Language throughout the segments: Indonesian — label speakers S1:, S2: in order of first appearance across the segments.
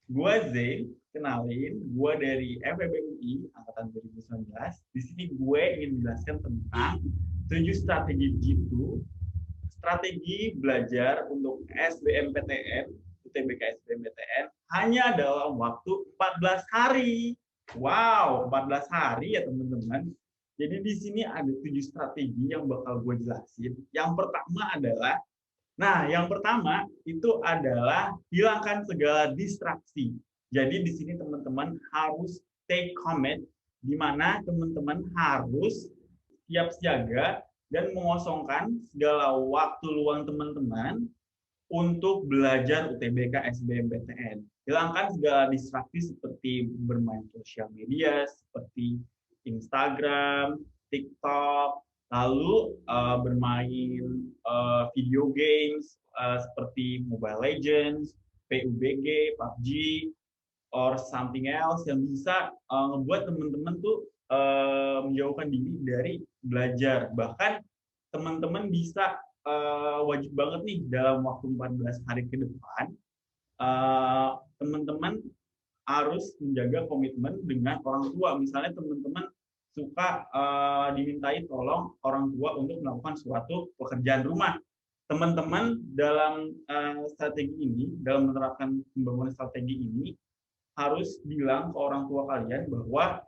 S1: Gua Zain, kenalin, gua dari FEB UI angkatan 2019. Di sini gue ingin menjelaskan tentang 7 strategi jitu, strategi belajar untuk SBMPTN, UTBK SBMPTN hanya dalam waktu 14 hari. Wow, 14 hari ya teman-teman. Jadi di sini ada 7 strategi yang bakal gue jelasin. Yang pertama adalah yang pertama itu adalah hilangkan segala distraksi. Jadi di sini teman-teman harus take commit, di mana teman-teman harus siap siaga dan mengosongkan segala waktu luang teman-teman untuk belajar UTBK SBMPTN. Hilangkan segala distraksi seperti bermain sosial media, seperti Instagram, TikTok, lalu bermain video games seperti Mobile Legends, PUBG, PUBG, or something else yang bisa membuat teman-teman tuh menjauhkan diri dari belajar. Bahkan teman-teman bisa wajib banget nih dalam waktu 14 hari ke depan teman-teman harus menjaga komitmen dengan orang tua. Misalnya teman-teman suka dimintai tolong orang tua untuk melakukan suatu pekerjaan rumah. Teman-teman dalam strategi ini, dalam menerapkan pembangunan strategi ini, harus bilang ke orang tua kalian bahwa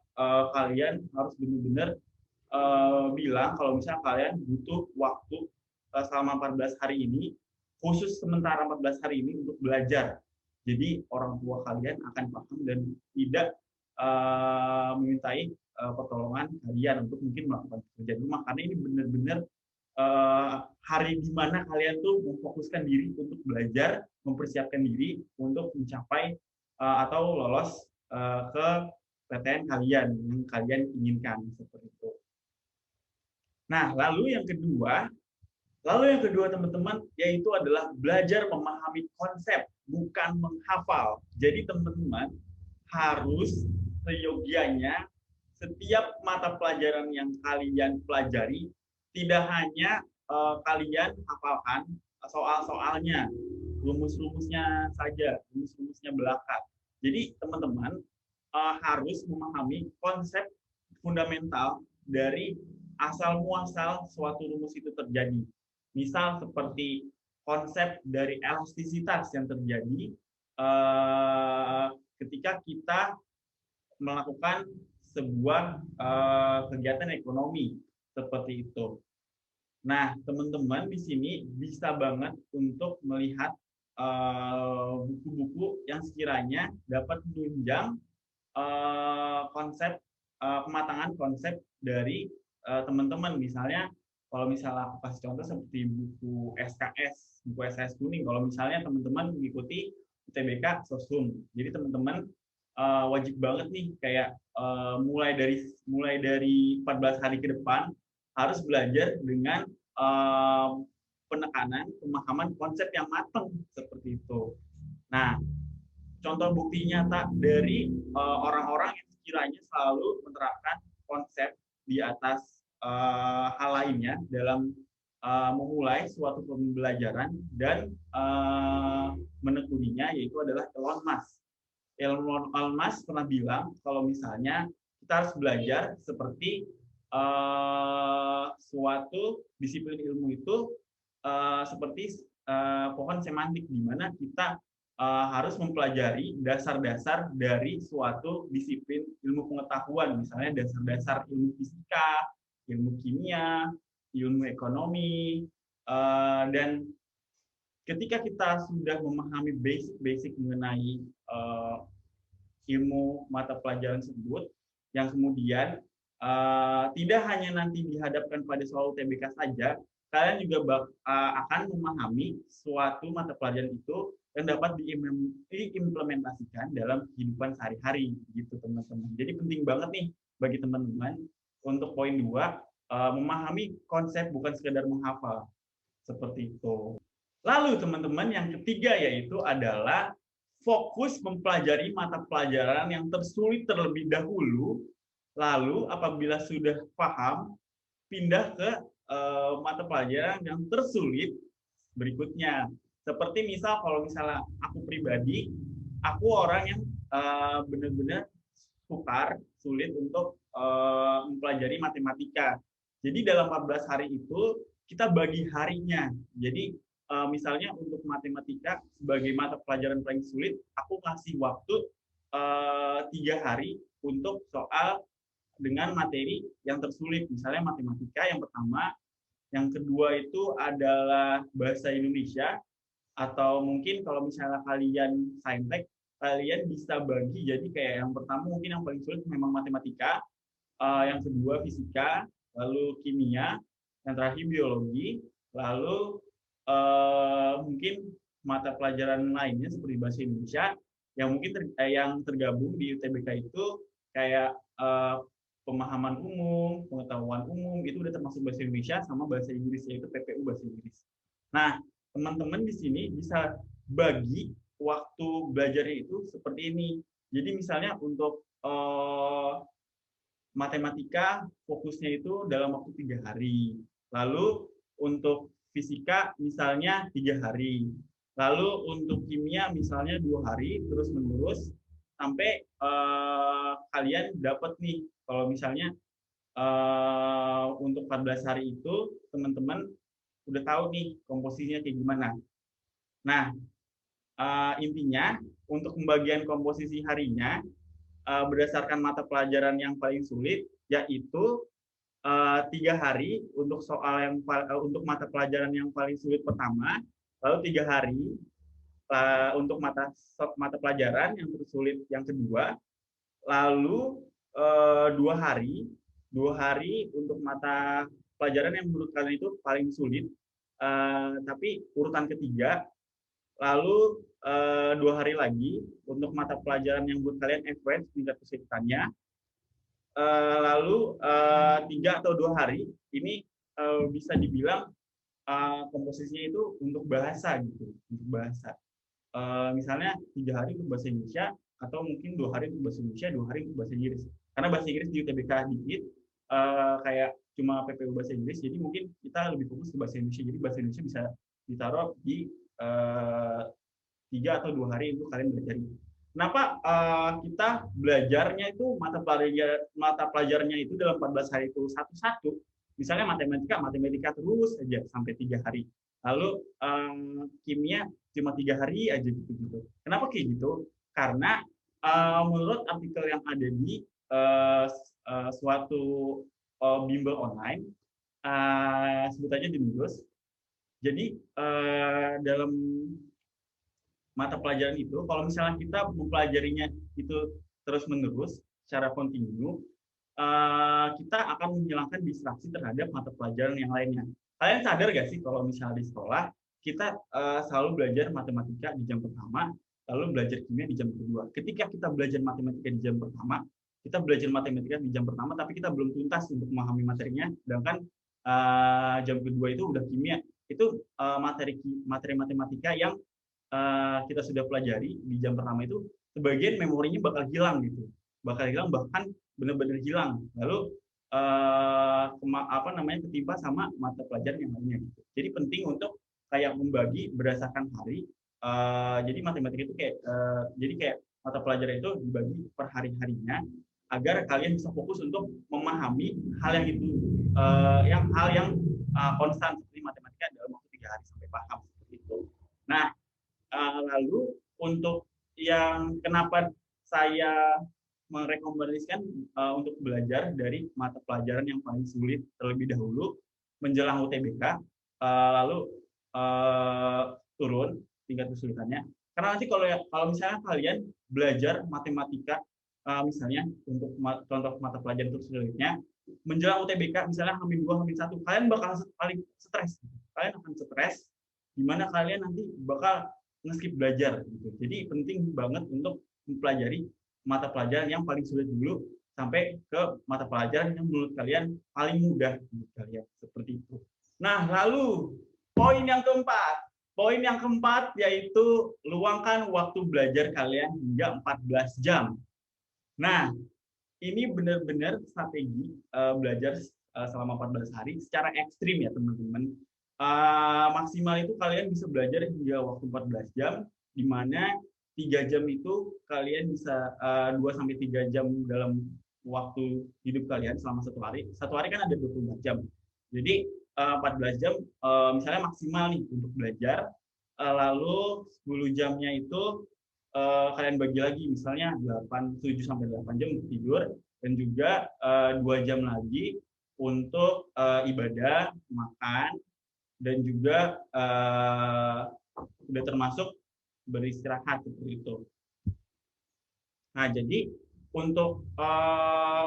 S1: kalian harus benar-benar bilang kalau misalnya kalian butuh waktu selama 14 hari ini, khusus sementara 14 hari ini untuk belajar. Jadi orang tua kalian akan paham dan tidak memintai pertolongan kalian untuk mungkin melakukan pekerjaan rumah, karena ini benar-benar hari di mana kalian tuh memfokuskan diri untuk belajar, mempersiapkan diri untuk mencapai atau lolos ke PTN kalian yang kalian inginkan seperti itu. Nah, lalu yang kedua teman-teman yaitu adalah belajar memahami konsep, bukan menghafal. Jadi teman-teman harus seyogianya setiap mata pelajaran yang kalian pelajari tidak hanya kalian hafalkan soal-soalnya, rumus-rumusnya saja, rumus-rumusnya belaka. Jadi teman-teman harus memahami konsep fundamental dari asal muasal suatu rumus itu terjadi. Misal seperti konsep dari elastisitas yang terjadi ketika kita melakukan sebuah kegiatan ekonomi seperti itu. Nah, teman-teman di sini bisa banget untuk melihat buku-buku yang sekiranya dapat menunjang konsep pematangan konsep dari teman-teman. Misalnya kalau misalnya aku kasih contoh seperti buku SKS kuning. Kalau misalnya teman-teman mengikuti UTBK Sosum, jadi teman-teman wajib banget nih kayak mulai dari 14 hari ke depan harus belajar dengan penekanan pemahaman konsep yang matang seperti itu. Nah, contoh bukti nyata dari orang-orang yang sekiranya selalu menerapkan konsep di atas hal lainnya dalam memulai suatu pembelajaran dan menekuninya, yaitu adalah Elon Musk. Elon Musk pernah bilang kalau misalnya kita harus belajar seperti suatu disiplin ilmu itu seperti pohon semantik, di mana kita harus mempelajari dasar-dasar dari suatu disiplin ilmu pengetahuan, misalnya dasar-dasar ilmu fisika, ilmu kimia, ilmu ekonomi, dan ketika kita sudah memahami basic-basic mengenai ilmu mata pelajaran tersebut, yang kemudian tidak hanya nanti dihadapkan pada soal UTBK saja, kalian juga akan memahami suatu mata pelajaran itu yang dapat diimplementasikan dalam kehidupan sehari-hari gitu teman-teman. Jadi penting banget nih bagi teman-teman untuk poin 2, memahami konsep bukan sekedar menghafal seperti itu. Lalu teman-teman yang ketiga yaitu adalah fokus mempelajari mata pelajaran yang tersulit terlebih dahulu, lalu apabila sudah paham pindah ke mata pelajaran yang tersulit berikutnya. Seperti misal kalau misalnya aku pribadi aku orang yang benar-benar sulit untuk mempelajari matematika. Jadi dalam 14 hari itu kita bagi harinya. Jadi misalnya untuk matematika sebagai mata pelajaran paling sulit, aku kasih waktu 3 hari untuk soal dengan materi yang tersulit. Misalnya matematika yang pertama, yang kedua itu adalah bahasa Indonesia, atau mungkin kalau misalnya kalian saintek, kalian bisa bagi jadi kayak yang pertama mungkin yang paling sulit memang matematika, yang kedua fisika, lalu kimia, yang terakhir biologi, lalu mungkin mata pelajaran lainnya seperti bahasa Indonesia yang mungkin yang tergabung di UTBK itu kayak pemahaman umum, pengetahuan umum itu udah termasuk bahasa Indonesia sama bahasa Inggris yaitu PPU bahasa Inggris. Nah, teman-teman di sini bisa bagi waktu belajarnya itu seperti ini. Jadi misalnya untuk matematika fokusnya itu dalam waktu 3 hari. Lalu untuk fisika misalnya 3 hari. Lalu untuk kimia misalnya 2 hari terus menerus sampai kalian dapat nih kalau misalnya untuk 14 hari itu teman-teman udah tahu nih komposisinya kayak gimana. Nah, intinya untuk pembagian komposisi harinya berdasarkan mata pelajaran yang paling sulit yaitu 3 hari untuk soal yang untuk mata pelajaran yang paling sulit pertama, lalu 3 hari untuk mata pelajaran yang tersulit yang kedua, lalu 2 hari 2 hari untuk mata pelajaran yang menurut kalian itu paling sulit tapi urutan ketiga, lalu 2 hari lagi untuk mata pelajaran yang menurut kalian advance tingkat kesulitannya, lalu 3 atau 2 hari ini bisa dibilang komposisinya itu untuk bahasa gitu, untuk bahasa. Misalnya 3 hari untuk bahasa Indonesia atau mungkin 2 hari untuk bahasa Indonesia, 2 hari untuk bahasa Inggris. Karena bahasa Inggris di UTBK dikit, kayak cuma PPU bahasa Inggris, jadi mungkin kita lebih fokus ke bahasa Indonesia. Jadi bahasa Indonesia bisa ditaruh di 3 atau 2 hari untuk kalian belajar. Kenapa kita belajarnya itu mata pelajarannya itu dalam 14 hari itu satu-satu. Misalnya matematika terus aja sampai 3 hari. Lalu kimia cuma 3 hari aja gitu. Kenapa kayak gitu? Karena menurut artikel yang ada di suatu bimbel online, sebut aja di Windows. Jadi dalam mata pelajaran itu, kalau misalnya kita mempelajarinya itu terus-menerus secara kontinu, kita akan menghilangkan distraksi terhadap mata pelajaran yang lainnya. Kalian sadar gak sih kalau misalnya di sekolah, kita selalu belajar matematika di jam pertama, lalu belajar kimia di jam kedua. Ketika kita belajar matematika di jam pertama, kita belajar matematika di jam pertama, tapi kita belum tuntas untuk memahami materinya, sedangkan jam kedua itu udah kimia. Itu materi matematika yang kita sudah pelajari di jam pertama itu sebagian memorinya bakal hilang gitu, bahkan benar-benar hilang, lalu ketimpa sama mata pelajaran yang lainnya gitu. Jadi penting untuk kayak membagi berdasarkan hari. Jadi matematika itu kayak mata pelajaran itu dibagi per hari-harinya agar kalian bisa fokus untuk memahami hal yang itu hal yang konstan seperti matematika dalam waktu 3 hari sampai paham seperti itu. Nah, lalu untuk yang kenapa saya merekomendasikan untuk belajar dari mata pelajaran yang paling sulit terlebih dahulu menjelang UTBK, lalu turun tingkat kesulitannya. Karena nanti kalau misalnya kalian belajar matematika, misalnya untuk contoh mata pelajaran tersulitnya menjelang UTBK misalnya H-2, H-1, kalian bakal paling stres. Kalian akan stres, di mana kalian nanti bakal nge-skip belajar gitu. Jadi penting banget untuk mempelajari mata pelajaran yang paling sulit dulu sampai ke mata pelajaran yang menurut kalian paling mudah menurut kalian, seperti itu. Nah, lalu poin yang keempat yaitu luangkan waktu belajar kalian hingga 14 jam. Nah, ini benar-benar strategi belajar selama 14 hari secara ekstrim ya teman-teman. Maksimal itu kalian bisa belajar hingga waktu 14 jam, di mana 3 jam itu kalian bisa 2 sampai 3 jam dalam waktu hidup kalian selama satu hari. Satu hari kan ada 24 jam. Jadi 14 jam misalnya maksimal nih untuk belajar. Lalu 10 jamnya itu kalian bagi lagi misalnya 7 sampai 8 jam untuk tidur dan juga 2 jam lagi untuk ibadah, makan dan juga sudah termasuk beristirahat seperti itu. Nah, jadi untuk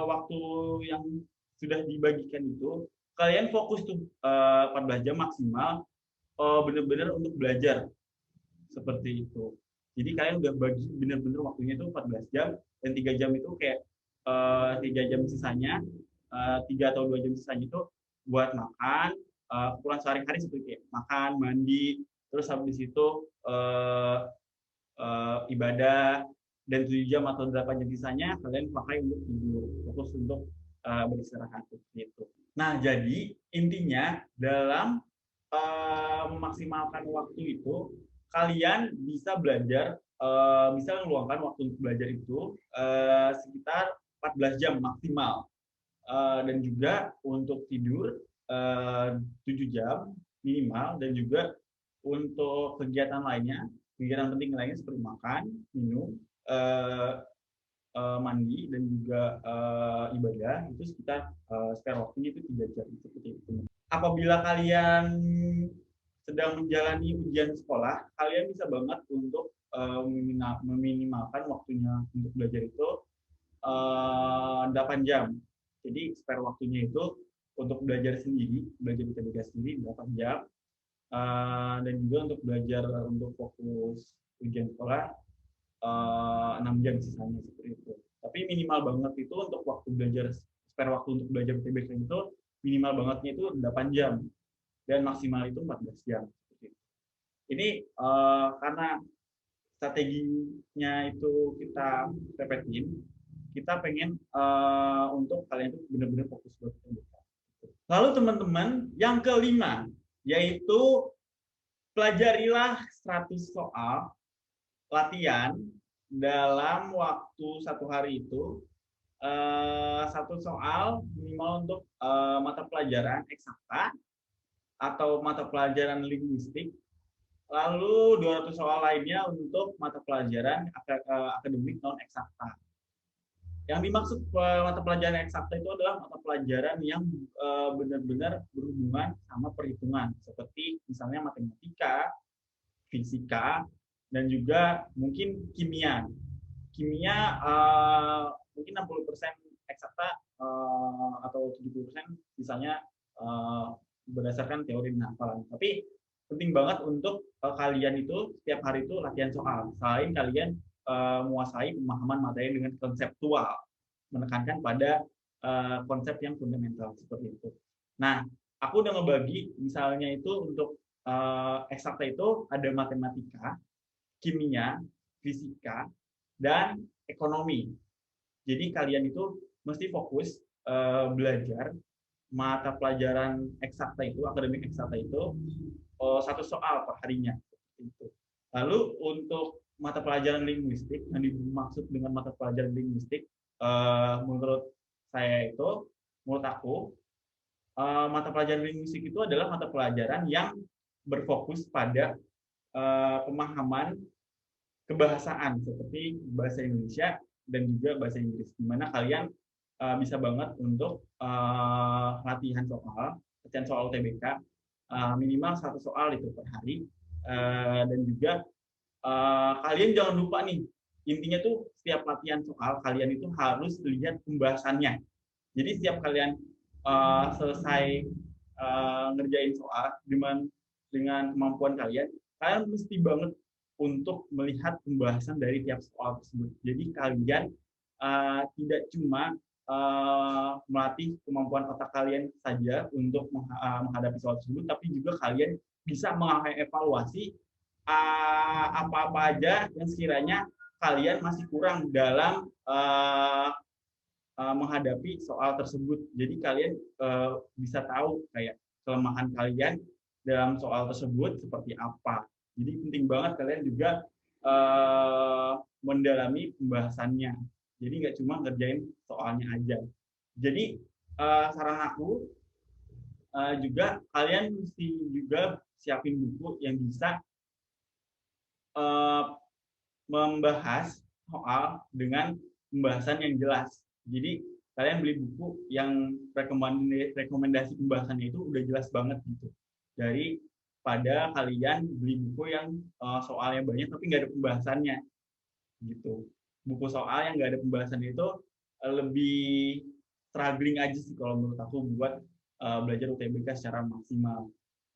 S1: waktu yang sudah dibagikan itu, kalian fokus tuh 14 jam maksimal benar-benar untuk belajar seperti itu. Jadi kalian udah bagi benar-benar waktunya itu 14 jam dan 3 jam itu kayak 3 jam sisanya, 3 atau 2 jam sisanya itu buat makan, keperluan sehari-hari seperti kayak makan, mandi, terus habis itu ibadah, dan 7 jam atau 8 jam sisanya kalian pakai untuk tidur, fokus untuk beristirahat seperti itu. Nah, jadi intinya dalam memaksimalkan waktu itu, kalian bisa belajar, bisa meluangkan waktu untuk belajar itu sekitar 14 jam maksimal. Dan juga untuk tidur 7 jam minimal, dan juga untuk kegiatan lainnya, kegiatan penting lainnya seperti makan, minum, mandi, dan juga ibadah, itu sekitar spare waktunya itu 3 jam seperti itu. Apabila kalian sedang menjalani ujian sekolah, kalian bisa banget untuk meminimalkan waktunya untuk belajar itu 8 jam. Jadi spare waktunya itu untuk belajar sendiri, belajar UTBK sendiri 8 jam, dan juga untuk belajar untuk fokus ujian sekolah 6 jam sisanya seperti itu. Tapi minimal banget itu untuk waktu belajar, spare waktu untuk belajar UTBK itu minimal bangetnya itu 8 jam dan maksimal itu 14 jam. Ini karena strateginya itu kita repetin, kita pengen untuk kalian itu benar-benar fokus buat UTBK. Lalu teman-teman, yang kelima yaitu pelajarilah 100 soal latihan dalam waktu satu hari itu. Satu soal minimal untuk mata pelajaran eksakta atau mata pelajaran linguistik, lalu 200 soal lainnya untuk mata pelajaran akademik non eksakta. Yang dimaksud mata pelajaran eksakta itu adalah mata pelajaran yang benar-benar berhubungan sama perhitungan, seperti misalnya matematika, fisika, dan juga mungkin kimia. Kimia mungkin 60% eksakta atau 70% misalnya berdasarkan teori dan hafalan. Tapi penting banget untuk kalian itu setiap hari itu latihan soal. Selain kalian menguasai pemahaman materi dengan konseptual, menekankan pada konsep yang fundamental seperti itu. Nah, aku udah ngebagi misalnya itu untuk eksakta itu ada matematika, kimia, fisika, dan ekonomi. Jadi kalian itu mesti fokus belajar mata pelajaran eksakta itu, akademik eksakta itu satu soal per harinya. Lalu untuk mata pelajaran linguistik, yang dimaksud dengan mata pelajaran linguistik, menurut saya itu, menurut aku, mata pelajaran linguistik itu adalah mata pelajaran yang berfokus pada pemahaman kebahasaan seperti bahasa Indonesia dan juga bahasa Inggris, di mana kalian bisa banget untuk latihan soal UTBK minimal 1 soal itu per hari, dan juga kalian jangan lupa nih, intinya tuh setiap latihan soal kalian itu harus lihat pembahasannya. Jadi setiap kalian selesai ngerjain soal dengan kemampuan kalian mesti banget untuk melihat pembahasan dari tiap soal tersebut. Jadi kalian tidak cuma melatih kemampuan otak kalian saja untuk menghadapi soal tersebut, tapi juga kalian bisa mengevaluasi apa-apa aja yang sekiranya kalian masih kurang dalam menghadapi soal tersebut. Jadi kalian bisa tahu kayak kelemahan kalian dalam soal tersebut seperti apa. Jadi penting banget kalian juga mendalami pembahasannya. Jadi nggak cuma ngerjain soalnya aja. Jadi saran aku juga kalian mesti juga siapin buku yang bisa membahas soal dengan pembahasan yang jelas. Jadi kalian beli buku yang rekomendasi pembahasannya itu udah jelas banget gitu. Dari pada kalian beli buku yang soalnya banyak tapi nggak ada pembahasannya gitu. Buku soal yang nggak ada pembahasannya itu lebih struggling aja sih kalau menurut aku buat belajar UTBK secara maksimal.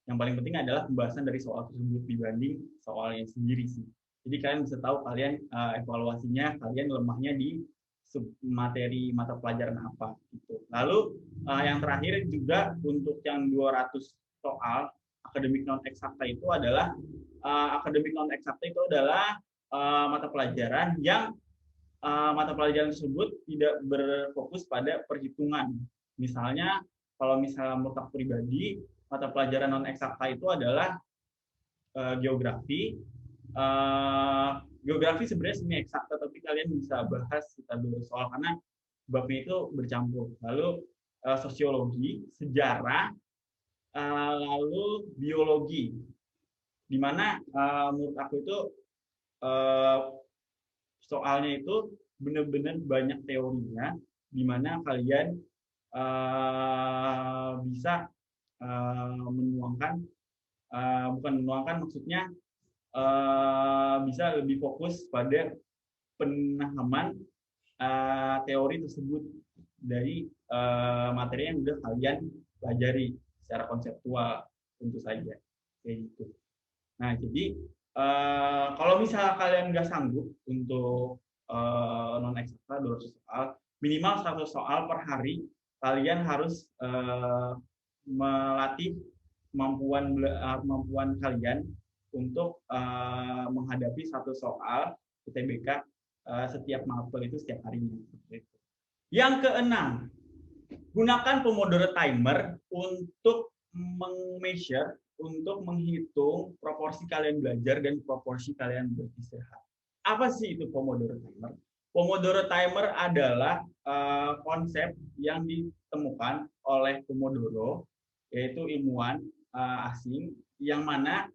S1: Yang paling penting adalah pembahasan dari soal tersebut dibanding soalnya sendiri sih. Jadi kalian bisa tahu kalian evaluasinya, kalian lemahnya di materi mata pelajaran apa gitu. Lalu yang terakhir juga untuk yang 200 soal akademik non eksakta itu adalah akademik non eksakta itu adalah mata pelajaran yang mata pelajaran tersebut tidak berfokus pada perhitungan. Misalnya kalau misalnya menurut aku pribadi, mata pelajaran non eksakta itu adalah geografi. Geografi sebenarnya semi eksakta, tapi kalian bisa bahas sekitar 2 soal karena babnya itu bercampur. Lalu sosiologi, sejarah, lalu biologi. Di mana menurut aku itu soalnya itu benar-benar banyak teorinya, di mana kalian bisa menuangkan, bukan menuangkan maksudnya bisa lebih fokus pada pemahaman teori tersebut dari materi yang udah kalian pelajari secara konseptual tentu saja kayak gitu. Nah jadi kalau misalnya kalian nggak sanggup untuk non eksakta 200 soal, minimal 100 soal per hari kalian harus melatih kemampuan kalian untuk menghadapi 1 soal UTBK setiap mapel itu setiap harinya. Yang keenam, gunakan Pomodoro Timer untuk measure, untuk menghitung proporsi kalian belajar dan proporsi kalian beristirahat. Apa sih itu Pomodoro Timer? Pomodoro Timer adalah konsep yang ditemukan oleh Pomodoro, yaitu ilmuwan asing, yang mana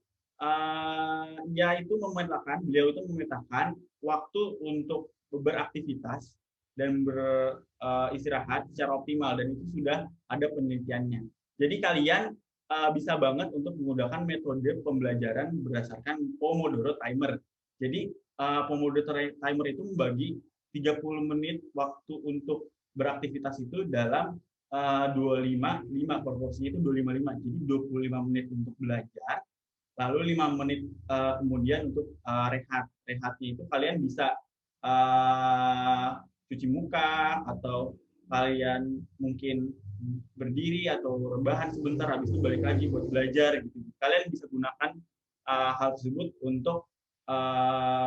S1: beliau itu memetakan waktu untuk beraktivitas dan beristirahat secara optimal, dan itu sudah ada penelitiannya. Jadi kalian bisa banget untuk menggunakan metode pembelajaran berdasarkan Pomodoro Timer. Jadi Pomodoro Timer itu membagi 30 menit waktu untuk beraktivitas itu dalam 25, proporsinya itu 25-5. Jadi 25 menit untuk belajar, lalu 5 menit kemudian untuk rehat. Rehatnya itu kalian bisa cuci muka, atau kalian mungkin berdiri atau rebahan sebentar, habis itu balik lagi buat belajar gitu. Kalian bisa gunakan hal tersebut untuk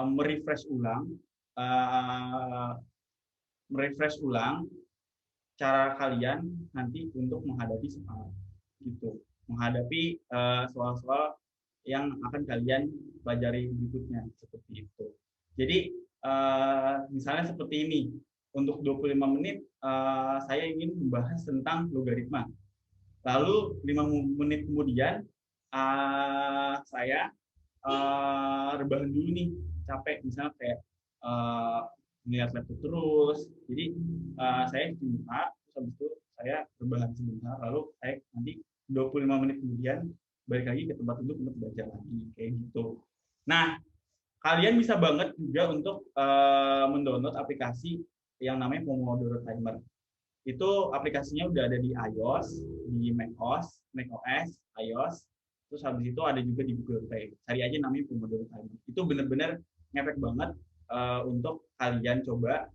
S1: merefresh ulang cara kalian nanti untuk menghadapi soal gitu, menghadapi soal-soal yang akan kalian pelajari berikutnya seperti itu. Jadi misalnya seperti ini, untuk 25 menit saya ingin membahas tentang logaritma. Lalu 5 menit kemudian saya rebahan dulu nih, capek misalnya kayak melihat laptop terus. Jadi saya cuci muka, terus habis itu saya rebahan sebentar, lalu saya nanti 25 menit kemudian balik lagi ke tempat duduk untuk belajar lagi kayak gitu. Nah, kalian bisa banget juga untuk mendownload aplikasi yang namanya Pomodoro Timer. Itu aplikasinya udah ada di iOS, di macOS, iOS. Terus habis itu ada juga di Google Play. Cari aja namanya Pomodoro Timer. Itu benar-benar ngefek banget untuk kalian coba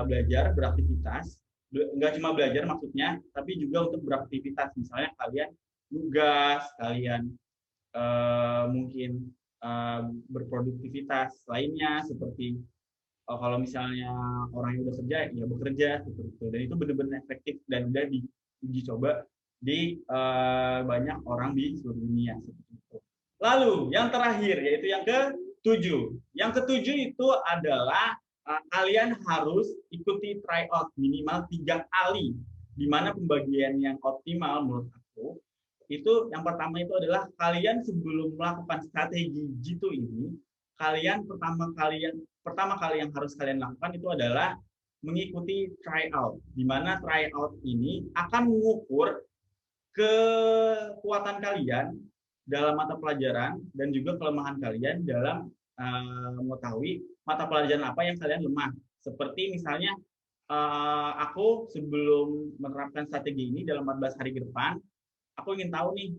S1: belajar, beraktivitas. Nggak cuma belajar maksudnya, tapi juga untuk beraktivitas. Misalnya kalian tugas, kalian mungkin berproduktivitas lainnya, seperti kalau misalnya orang yang udah kerja ya bekerja seperti itu. Dan itu benar-benar efektif dan udah diuji coba di banyak orang di seluruh dunia seperti itu. Lalu yang terakhir yaitu yang 7. Yang ketujuh itu adalah kalian harus ikuti tryout minimal 3 kali. Di mana pembagian yang optimal menurut aku itu yang pertama itu adalah kalian sebelum melakukan strategi G2 ini, kalian pertama kali yang harus kalian lakukan itu adalah mengikuti tryout, di mana tryout ini akan mengukur kekuatan kalian dalam mata pelajaran dan juga kelemahan kalian dalam mengetahui mata pelajaran apa yang kalian lemah. Seperti misalnya aku sebelum menerapkan strategi ini dalam 14 hari ke depan, aku ingin tahu nih,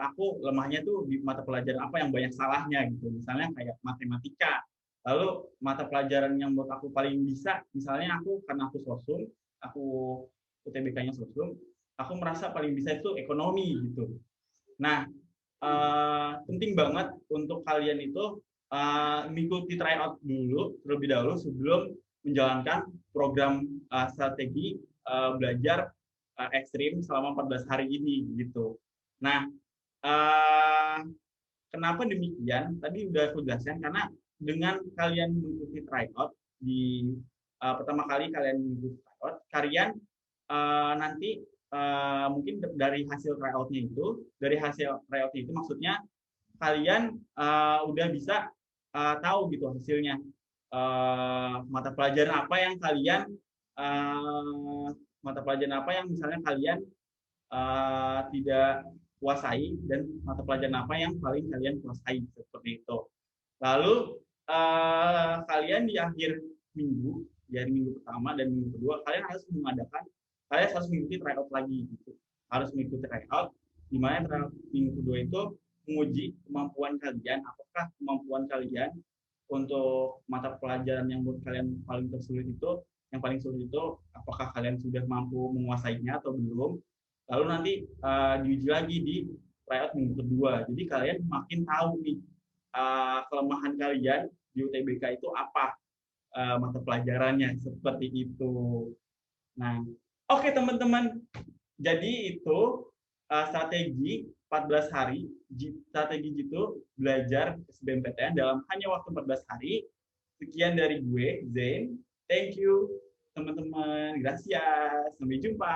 S1: aku lemahnya tuh di mata pelajaran apa yang banyak salahnya gitu. Misalnya kayak matematika. Lalu mata pelajaran yang menurut aku paling bisa, misalnya aku karena aku sosum, aku UTBK-nya sosum, aku merasa paling bisa itu ekonomi gitu. Nah, penting banget untuk kalian itu mengikuti tryout dulu terlebih dahulu sebelum menjalankan program strategi belajar ekstrim selama 14 hari ini gitu. Nah, kenapa demikian? Tadi udah aku jelaskan karena dengan kalian mengikuti tryout di pertama kali kalian mengikuti tryout, kalian nanti mungkin dari hasil tryoutnya itu maksudnya kalian udah bisa tahu gitu hasilnya mata pelajaran apa yang kalian mata pelajaran apa yang misalnya kalian tidak kuasai dan mata pelajaran apa yang paling kalian kuasai seperti itu. Lalu kalian di akhir minggu, di hari minggu pertama dan minggu kedua, kalian harus mengikuti tryout lagi gitu. Harus mengikuti tryout, di mana tryout minggu kedua itu menguji kemampuan kalian, apakah kemampuan kalian untuk mata pelajaran yang menurut kalian paling tersulit itu, yang paling sulit itu, apakah kalian sudah mampu menguasainya atau belum. Lalu nanti diuji lagi di tryout minggu kedua. Jadi kalian makin tahu nih kelemahan kalian di UTBK itu apa mata pelajarannya seperti itu. Nah, oke teman-teman. Jadi itu strategi 14 hari, strategi itu belajar SBMPTN dalam hanya waktu 14 hari. Sekian dari gue, Zain. Thank you teman-teman. Gracias. Sampai jumpa.